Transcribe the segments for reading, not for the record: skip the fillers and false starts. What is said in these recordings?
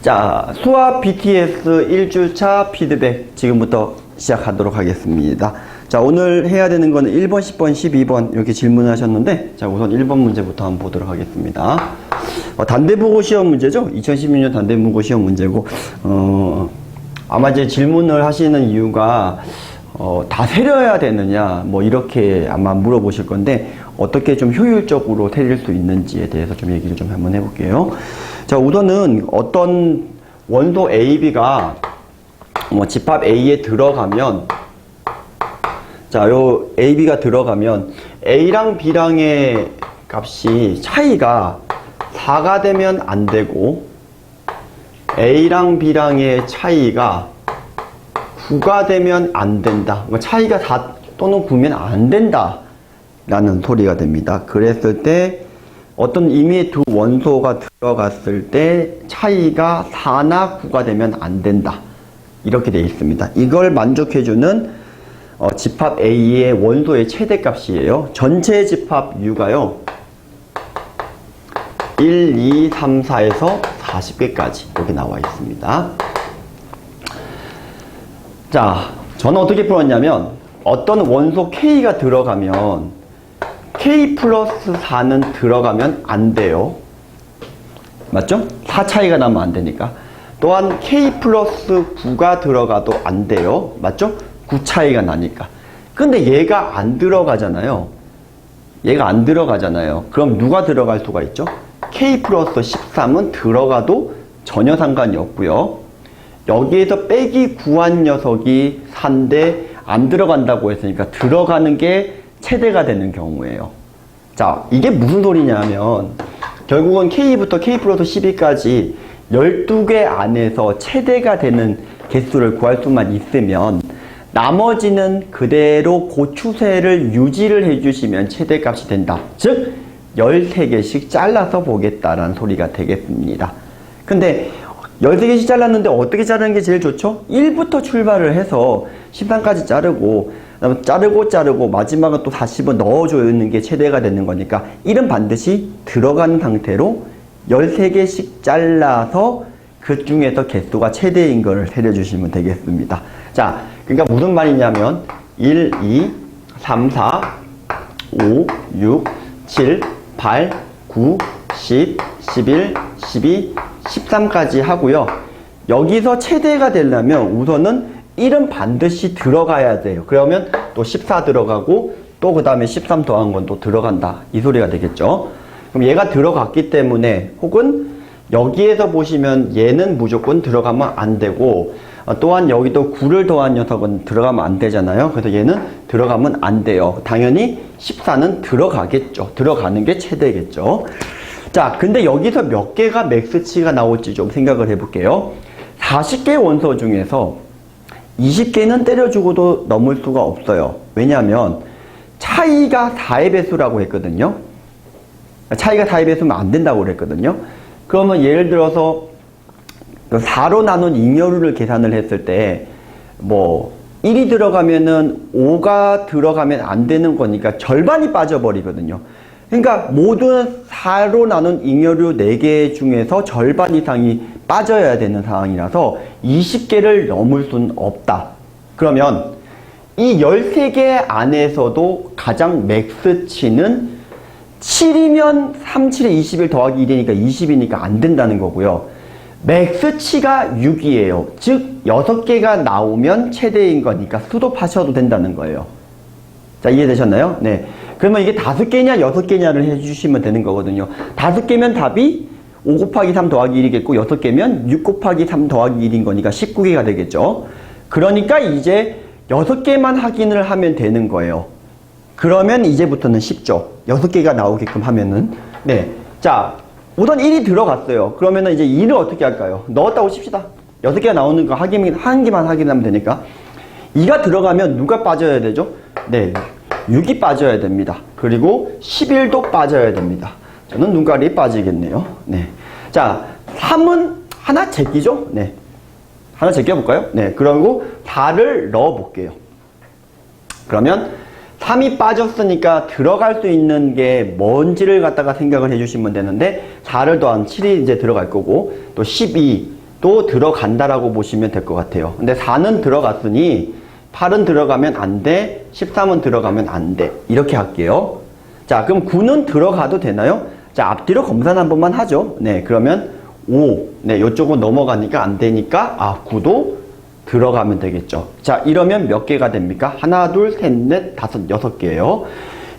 자, 수학 BTS 1주차 피드백 지금부터 시작하도록 하겠습니다. 자, 오늘 해야 되는 거는 1번, 10번, 12번 이렇게 질문을 하셨는데, 자, 우선 1번 문제부터 한번 보도록 하겠습니다. 단대국어 시험 문제죠? 2016년 단대국어 시험 문제고, 아마 이제 질문을 하시는 이유가, 다 세려야 되느냐, 뭐, 이렇게 아마 물어보실 건데, 어떻게 좀 효율적으로 세릴 수 있는지에 대해서 좀 얘기를 좀 한번 해볼게요. 자, 우선은 어떤 원소 AB가 집합 A에 들어가면, 자, 요 AB가 들어가면 A랑 B랑의 값이 차이가 4가 되면 안 되고, A랑 B랑의 차이가 9가 되면 안 된다. 차이가 4 또는 9면 안 된다. 라는 소리가 됩니다. 그랬을 때 어떤 임의의 두 원소가 들어갔을 때 차이가 4나 9가 되면 안 된다. 이렇게 되어 있습니다. 이걸 만족해주는 집합 A의 원소의 최대값이에요. 전체 집합 U가요. 1, 2, 3, 4에서 40개까지 이렇게 나와 있습니다. 자, 저는 어떻게 풀었냐면 어떤 원소 K가 들어가면 K 플러스 4는 들어가면 안 돼요. 맞죠? 4 차이가 나면 안 되니까. 또한 K 플러스 9가 들어가도 안 돼요. 맞죠? 9 차이가 나니까. 근데 얘가 안 들어가잖아요. 얘가 안 들어가잖아요. 그럼 누가 들어갈 수가 있죠? K 플러스 13은 들어가도 전혀 상관이 없고요. 여기에서 빼기 구한 녀석이 4인데 안 들어간다고 했으니까 들어가는 게 최대가 되는 경우예요. 자, 이게 무슨 소리냐면 결국은 K부터 K 플러스 12까지 12개 안에서 최대가 되는 개수를 구할 수만 있으면 나머지는 그대로 그 추세를 유지를 해주시면 최대값이 된다. 즉 13개씩 잘라서 보겠다라는 소리가 되겠습니다. 근데 13개씩 잘랐는데 어떻게 자르는 게 제일 좋죠? 1부터 출발을 해서 13까지 자르고 자르고 마지막은 또 40을 넣어주는 게 최대가 되는 거니까 1은 반드시 들어간 상태로 13개씩 잘라서 그 중에서 개수가 최대인 걸 세려주시면 되겠습니다. 자, 그러니까 무슨 말이냐면 1, 2, 3, 4, 5, 6, 7, 8, 9, 10, 11, 12, 13까지 하고요. 여기서 최대가 되려면 우선은 1은 반드시 들어가야 돼요. 그러면 또 14 들어가고 또 그 다음에 13 더한 건 또 들어간다. 이 소리가 되겠죠. 그럼 얘가 들어갔기 때문에 혹은 여기에서 보시면 얘는 무조건 들어가면 안 되고 또한 여기도 9를 더한 녀석은 들어가면 안 되잖아요. 그래서 얘는 들어가면 안 돼요. 당연히 14는 들어가겠죠. 들어가는 게 최대겠죠. 자, 근데 여기서 몇 개가 맥스치가 나올지 좀 생각을 해볼게요. 40개 원소 중에서 20개는 때려주고도 넘을 수가 없어요. 왜냐하면 차이가 4의 배수라고 했거든요. 차이가 4의 배수면 안 된다고 그랬거든요. 그러면 예를 들어서 4로 나눈 잉여류를 계산을 했을 때 뭐 1이 들어가면은 5가 들어가면 안 되는 거니까 절반이 빠져버리거든요. 그러니까 모든 4로 나눈 잉여류 4개 중에서 절반 이상이 빠져야 되는 상황이라서 20개를 넘을 수는 없다. 그러면 이 13개 안에서도 가장 맥스치는 7이면 3, 7에 21 더하기 1이니까 20이니까 안 된다는 거고요. 맥스치가 6이에요. 즉 6개가 나오면 최대인 거니까 수도하셔도 된다는 거예요. 자, 이해되셨나요? 네. 그러면 이게 5개냐 6개냐를 해주시면 되는 거거든요. 5개면 답이 5 곱하기 3 더하기 1이겠고 6개면 6 곱하기 3 더하기 1인 거니까 19개가 되겠죠. 그러니까 이제 6개만 확인을 하면 되는 거예요. 그러면 이제부터는 쉽죠. 6개가 나오게끔 하면은. 네. 자, 우선 1이 들어갔어요. 그러면은 이제 2를 어떻게 할까요? 넣었다고 칩시다. 6개가 나오는 거 한 개만 확인하면 되니까. 2가 들어가면 누가 빠져야 되죠? 네. 6이 빠져야 됩니다. 그리고 11도 빠져야 됩니다. 저는 눈깔이 빠지겠네요. 네. 자, 3은 하나 제끼죠? 네. 하나 제껴볼까요? 네. 그리고 4를 넣어볼게요. 그러면 3이 빠졌으니까 들어갈 수 있는 게 뭔지를 갖다가 생각을 해주시면 되는데 4를 더한 7이 이제 들어갈 거고 또 12, 또 들어간다라고 보시면 될 것 같아요. 근데 4는 들어갔으니 8은 들어가면 안 돼, 13은 들어가면 안 돼. 이렇게 할게요. 자, 그럼 9는 들어가도 되나요? 자, 앞뒤로 검산 한 번만 하죠. 네, 그러면 5. 네, 요쪽은 넘어가니까 안 되니까, 9도 들어가면 되겠죠. 자, 이러면 몇 개가 됩니까? 하나, 둘, 셋, 넷, 다섯, 6개예요.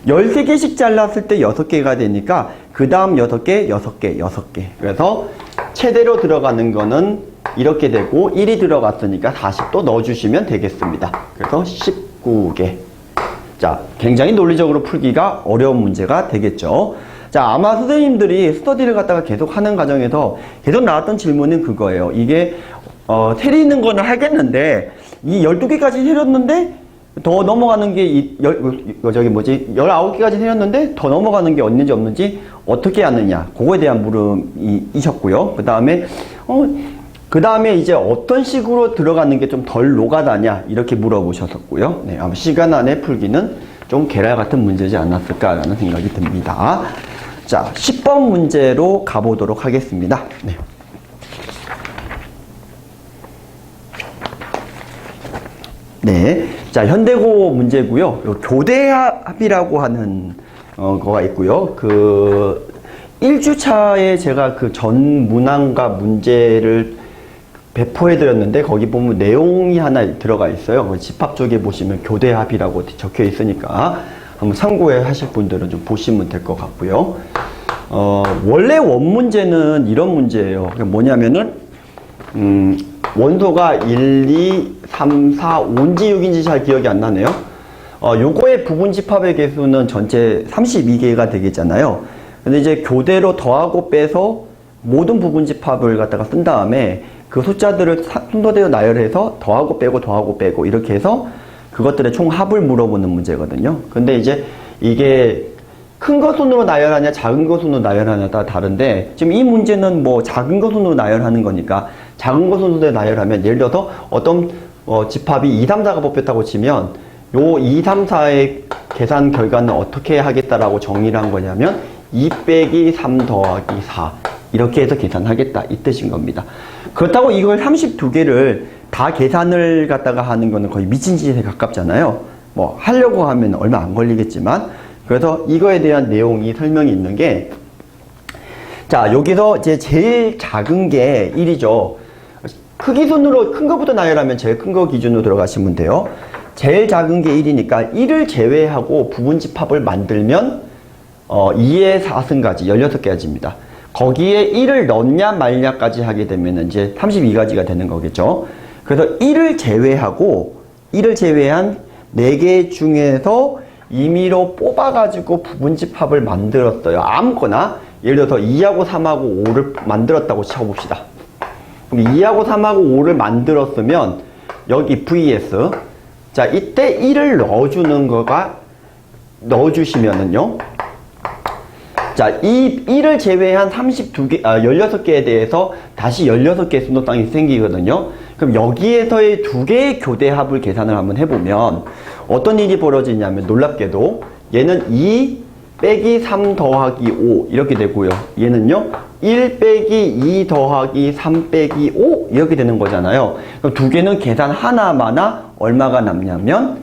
13개씩 잘랐을 때 6개가 되니까, 그 다음 6개, 6개, 6개. 그래서 최대로 들어가는 거는 이렇게 되고, 1이 들어갔으니까 40도 넣어주시면 되겠습니다. 그래서 19개. 자, 굉장히 논리적으로 풀기가 어려운 문제가 되겠죠. 자, 아마 선생님들이 스터디를 갖다가 계속 하는 과정에서 계속 나왔던 질문은 그거예요. 이게, 세리 있는 거는 하겠는데, 이 12개까지 세렸는데, 더 넘어가는 게, 19개까지 세렸는데, 더 넘어가는 게 있는지 없는지 어떻게 하느냐. 그거에 대한 물음이셨고요. 그 다음에 이제 어떤 식으로 들어가는 게 좀 덜 노가다냐. 이렇게 물어보셨었고요. 네, 아마 시간 안에 풀기는 좀 계랄 같은 문제지 않았을까라는 생각이 듭니다. 자, 10번 문제로 가보도록 하겠습니다. 네. 네. 자, 현대고 문제고요. 교대합이라고 하는 거가 있고요. 1주차에 제가 그 전 문항과 문제를 배포해드렸는데 거기 보면 내용이 하나 들어가 있어요. 집합 쪽에 보시면 교대합이라고 적혀 있으니까 한번 참고해 하실 분들은 좀 보시면 될 것 같고요. 원래 원문제는 이런 문제예요. 뭐냐면은, 원소가 1, 2, 3, 4, 5인지 6인지 잘 기억이 안 나네요. 요거의 부분 집합의 개수는 전체 32개가 되겠잖아요. 근데 이제 교대로 더하고 빼서 모든 부분 집합을 갖다가 쓴 다음에 그 숫자들을 순서대로 나열해서 더하고 빼고 이렇게 해서 그것들의 총 합을 물어보는 문제거든요. 근데 이제 이게 큰 거 순으로 나열하냐 작은 거 순으로 나열하냐 다 다른데 지금 이 문제는 뭐 작은 거 순으로 나열하는 거니까 작은 거 순으로 나열하면 예를 들어서 어떤 집합이 2, 3, 4가 뽑혔다고 치면 요 2, 3, 4의 계산 결과는 어떻게 하겠다라고 정의를 한 거냐면 2 빼기 3 더하기 4 이렇게 해서 계산하겠다 이 뜻인 겁니다. 그렇다고 이걸 32개를 다 계산을 갖다가 하는 거는 거의 미친 짓에 가깝잖아요. 뭐 하려고 하면 얼마 안 걸리겠지만 그래서 이거에 대한 내용이 설명이 있는 게 자 여기서 이제 제일 작은 게 1이죠. 크기 순으로 큰 거부터 나열하면 제일 큰 거 기준으로 들어가시면 돼요. 제일 작은 게 1이니까 1을 제외하고 부분 집합을 만들면 2의 4승까지 16가지입니다. 거기에 1을 넣냐 말냐까지 하게 되면 이제 32가지가 되는 거겠죠. 그래서 1을 제외한 4개 중에서 임의로 뽑아가지고 부분 집합을 만들었어요. 아무거나 예를 들어서 2하고 3하고 5를 만들었다고 쳐봅시다. 그럼 2하고 3하고 5를 만들었으면 여기 vs 자 이때 1을 넣어주시면은요. 자, 이 1을 제외한 16개에 대해서 다시 16개의 순서쌍이 생기거든요. 그럼 여기에서의 2개의 교대합을 계산을 한번 해보면 어떤 일이 벌어지냐면 놀랍게도 얘는 2 빼기 3 더하기 5 이렇게 되고요. 얘는요 1 빼기 2 더하기 3 빼기 5 이렇게 되는 거잖아요. 그럼 2개는 계산 하나마나 얼마가 남냐면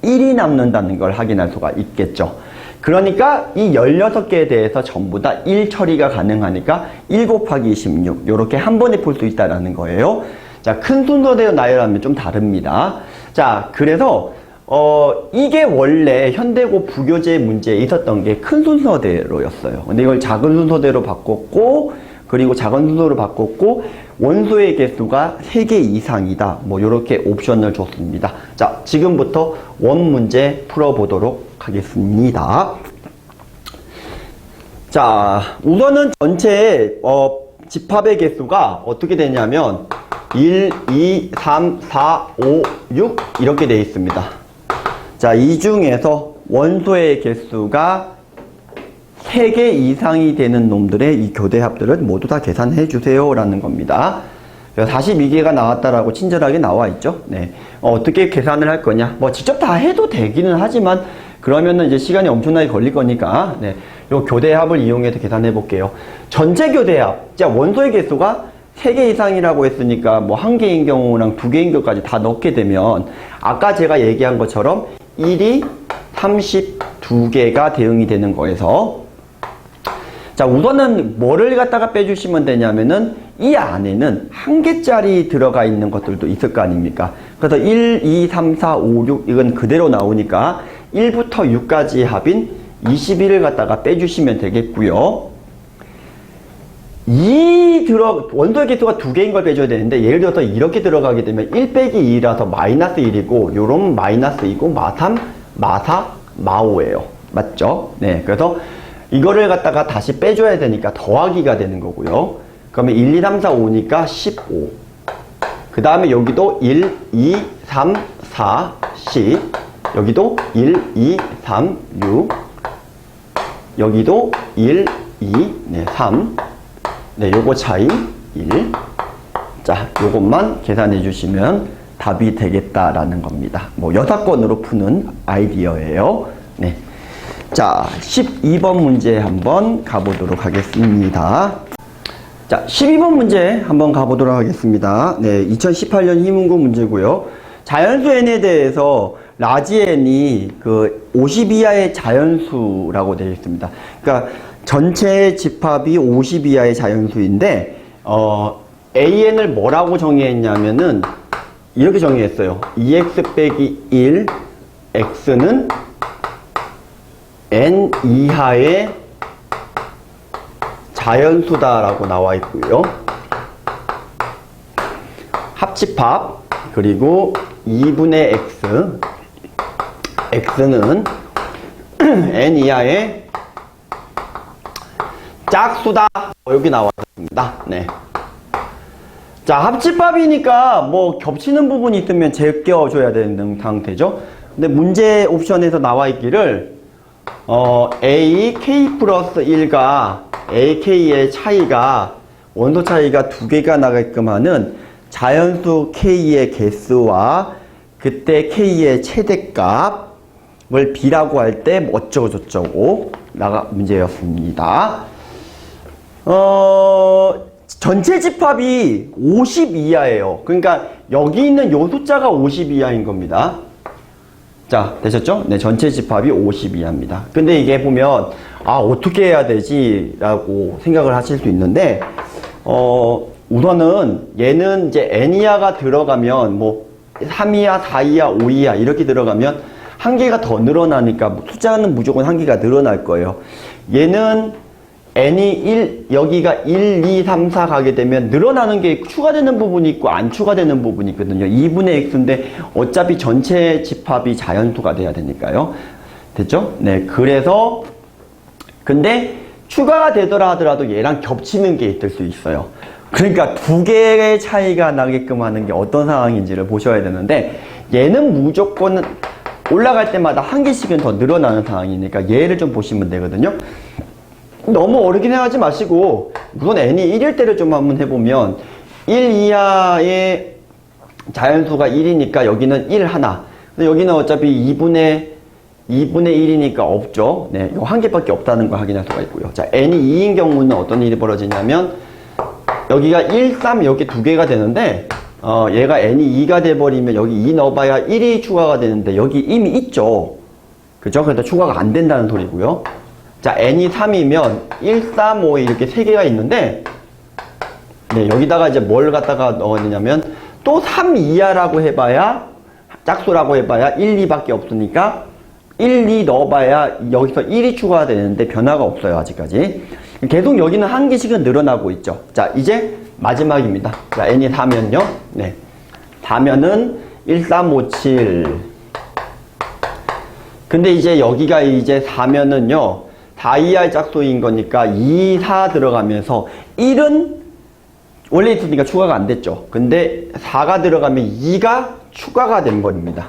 1이 남는다는 걸 확인할 수가 있겠죠. 그러니까 이 16개에 대해서 전부 다 1 처리가 가능하니까 1 곱하기 16 이렇게 한 번에 풀 수 있다는 거예요. 자, 큰 순서대로 나열하면 좀 다릅니다. 자, 그래서 이게 원래 현대고 부교재 문제에 있었던 게 큰 순서대로였어요. 근데 이걸 작은 순서대로 바꿨고 그리고 작은 순서로 바꿨고 원소의 개수가 3개 이상이다. 뭐 이렇게 옵션을 줬습니다. 자, 지금부터 원 문제 풀어보도록 하겠습니다. 자, 우선은 전체 집합의 개수가 어떻게 되냐면 1, 2, 3, 4, 5, 6 이렇게 되어 있습니다. 자, 이 중에서 원소의 개수가 3개 이상이 되는 놈들의 이 교대합들을 모두 다 계산해 주세요 라는 겁니다. 42개가 나왔다라고 친절하게 나와 있죠. 네. 어떻게 계산을 할 거냐? 뭐 직접 다 해도 되기는 하지만 그러면은 이제 시간이 엄청나게 걸릴 거니까 네. 요 교대합을 이용해서 계산해 볼게요. 전체 교대합. 자, 원소의 개수가 3개 이상이라고 했으니까 뭐 1개인 경우랑 2개인 경우까지 다 넣게 되면 아까 제가 얘기한 것처럼 1이 32개가 대응이 되는 거에서 자, 우선은 뭐를 갖다가 빼주시면 되냐면은 이 안에는 1개짜리 들어가 있는 것들도 있을 거 아닙니까? 그래서 1, 2, 3, 4, 5, 6 이건 그대로 나오니까 1부터 6까지 합인 21을 갖다가 빼주시면 되겠고요. 원소의 개수가 2개인 걸 빼줘야 되는데 예를 들어서 이렇게 들어가게 되면 1 빼기 2라서 마이너스 1이고 요런 마이너스 2고 마3, 마4, 마5예요. 맞죠? 네, 그래서 이거를 갖다가 다시 빼줘야 되니까 더하기가 되는 거고요. 그러면 1, 2, 3, 4, 5니까 15. 그 다음에 여기도 1, 2, 3, 4, 10. 여기도 1, 2, 3, 6. 여기도 1, 2, 네, 3. 네, 요거 차이 1. 자, 요것만 계산해 주시면 답이 되겠다라는 겁니다. 뭐 6건으로 푸는 아이디어예요. 네. 자, 12번 문제 한번 가보도록 하겠습니다. 자, 12번 문제 한번 가보도록 하겠습니다. 네, 2018년 희문고 문제고요. 자연수 n에 대해서 라지 n이 그 50 이하의 자연수라고 되어 있습니다. 그러니까 전체 집합이 50 이하의 자연수인데 an을 뭐라고 정의했냐면은 이렇게 정의했어요. 2x 빼기 1 x는 n 이하의 자연수다라고 나와 있고요. 합집합 그리고 2분의 x x는 n 이하의 짝수다. 여기 나와 있습니다. 네. 자, 합집합이니까 뭐 겹치는 부분이 있으면 제껴줘야 되는 상태죠. 근데 문제 옵션에서 나와 있기를 a k 플러스 1과 a k의 차이가 원소 차이가 2개가 나게끔 하는 자연수 k의 개수와 그때 k의 최대값을 b라고 할 때 어쩌고 저쩌고 나가 문제였습니다. 전체 집합이 50 이하예요. 그러니까 여기 있는 요 숫자가 50 이하인 겁니다. 자, 되셨죠? 네, 전체 집합이 50 이하입니다. 근데 이게 보면 어떻게 해야 되지? 라고 생각을 하실 수 있는데 우선은 얘는 이제 n 이하가 들어가면 뭐 3 이하, 4 이하, 5 이하 이렇게 들어가면 한 개가 더 늘어나니까 숫자는 무조건 한 개가 늘어날 거예요. 얘는 n이 1, 여기가 1, 2, 3, 4 가게 되면 늘어나는 게 추가되는 부분이 있고 안 추가되는 부분이 있거든요. 2분의 x인데 어차피 전체 집합이 자연수가 돼야 되니까요. 됐죠? 네, 그래서 근데 추가가 되더라 하더라도 얘랑 겹치는 게 있을 수 있어요. 그러니까 2개의 차이가 나게끔 하는 게 어떤 상황인지를 보셔야 되는데 얘는 무조건 올라갈 때마다 한 개씩은 더 늘어나는 상황이니까 얘를 좀 보시면 되거든요. 너무 어렵게 생각하지 마시고 우선 n이 1일 때를 좀 한번 해보면 1 이하의 자연수가 1이니까 여기는 1 하나. 근데 여기는 어차피 2분의 1이니까 없죠. 네, 이거 한 개밖에 없다는 걸 확인할 수가 있고요. 자, n이 2인 경우는 어떤 일이 벌어지냐면 여기가 1, 3 여기 2개가 되는데 얘가 n이 2가 돼버리면 여기 2 넣어봐야 1이 추가가 되는데 여기 이미 있죠. 그죠? 그래서 추가가 안 된다는 소리고요. 자, n이 3이면 1, 3, 5 이렇게 3개가 있는데 네, 여기다가 이제 뭘 갖다가 넣어야 되냐면 또 3 이하라고 해봐야 짝수라고 해봐야 1, 2밖에 없으니까 1, 2 넣어봐야 여기서 1이 추가가 되는데 변화가 없어요. 아직까지 계속 여기는 한 개씩은 늘어나고 있죠. 자, 이제 마지막입니다. 자, n이 4면요. 네, 4면은 1, 3, 5, 7 근데 이제 여기가 이제 4면은요 4 이하의 짝수인 거니까 2, 4 들어가면서 1은 원래 있으니까 추가가 안 됐죠. 근데 4가 들어가면 2가 추가가 된 겁니다.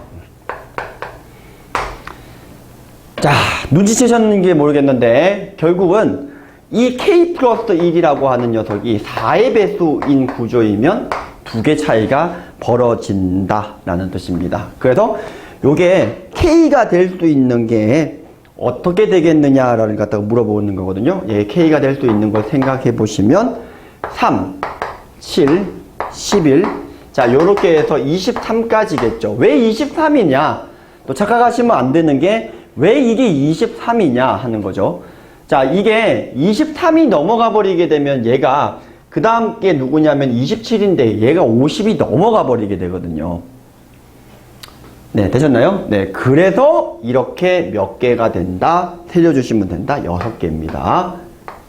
자, 눈치채셨는지 모르겠는데 결국은 이 k 플러스 1이라고 하는 녀석이 4의 배수인 구조이면 2개 차이가 벌어진다라는 뜻입니다. 그래서 요게 k가 될 수 있는 게 어떻게 되겠느냐를 갖다가 물어보는 거거든요. 예, k가 될 수 있는 걸 생각해 보시면 3, 7, 11. 자, 요렇게 해서 23까지겠죠. 왜 23이냐? 또 착각하시면 안 되는 게 왜 이게 23이냐 하는 거죠. 자, 이게 23이 넘어가 버리게 되면 얘가 그 다음 게 누구냐면 27인데 얘가 50이 넘어가 버리게 되거든요. 네, 되셨나요? 네, 그래서 이렇게 몇 개가 된다? 세려주시면 된다. 6개입니다.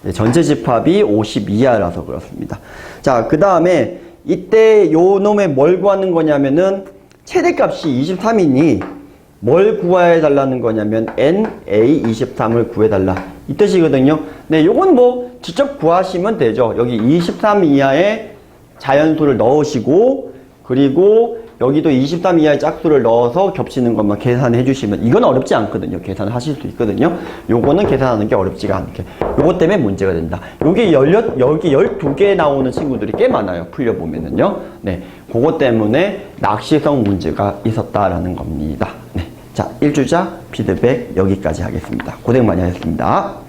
네, 전체 집합이 50 이하라서 그렇습니다. 자, 그 다음에 이때 요 놈의 뭘 구하는 거냐면은 최대값이 23이니 뭘 구해달라는 거냐면 NA23을 구해달라. 이 뜻이거든요. 네, 요건 뭐 직접 구하시면 되죠. 여기 23 이하의 자연수를 넣으시고 그리고 여기도 23 이하의 짝수를 넣어서 겹치는 것만 계산해 주시면 이건 어렵지 않거든요. 계산을 하실 수 있거든요. 요거는 계산하는 게 어렵지가 않게. 요것 때문에 문제가 된다. 여기 12개 나오는 친구들이 꽤 많아요. 풀려보면은요. 네. 그것 때문에 낚시성 문제가 있었다라는 겁니다. 네. 자, 1주자 피드백 여기까지 하겠습니다. 고생 많이 하셨습니다.